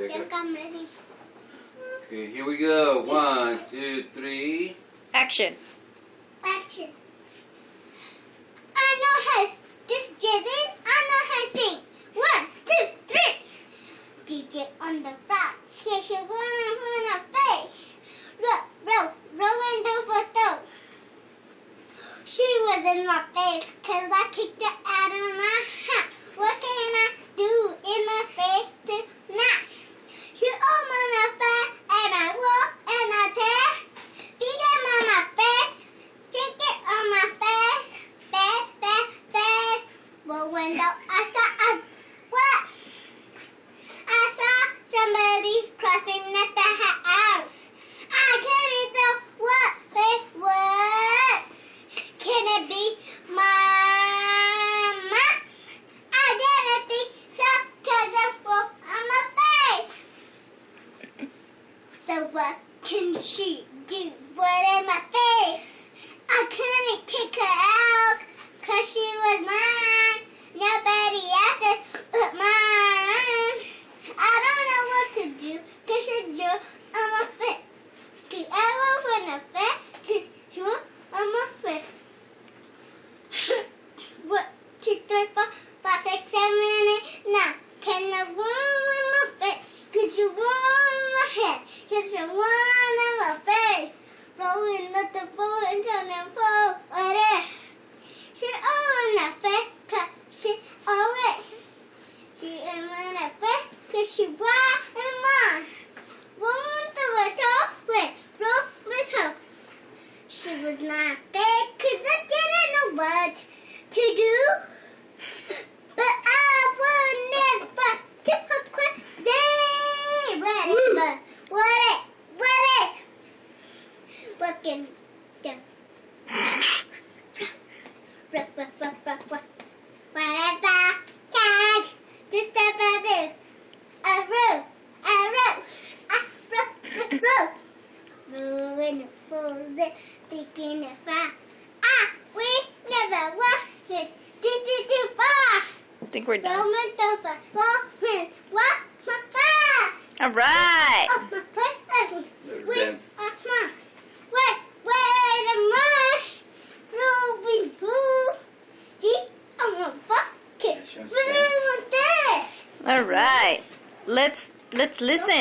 Think I'm ready. Okay, here we go. 1, 2, 3. Action. Action. I know how this Jaden. I know how to sing. 1, 2, 3. DJ on the front. Sketch your one on the face. Roll and do for two. She was in my face because I kicked her out of my hat. What can I do in my face tonight? She on my face and I walk and I tear. Beat them on my face. Kick it on my face. Face. But when I saw what? I saw somebody crossing at the house. I couldn't tell what it was. Can it be Mama? I didn't think so because I'm full on my face. So what can she do? What in my face? I couldn't kick her out because she was mine. Nobody else's but mine. I don't know what to do because she drew on my face. She ever from the face because she was on my face. 1, 2, 3, 4, 5, 6, 7, 8, 9. Can I run with my face? Could you run my head? Could you run in my face? Rolling with the ball and turning forward. She on my face, cause she always. She in my face, cause she was in mine. Roll to the top, roll with her. She was not there, cause I didn't know what to do. But I will never get her crazy. What can do? Whatever can just about it. A row. Moving the fools, taking it far. We never wanted to far. I think we're done. Roman sofa, Roman, what? All right. Dance. Wait a minute. Robin Hood. Deep on my bucket. Yeah, she wants to dance. There. All right. Let's listen.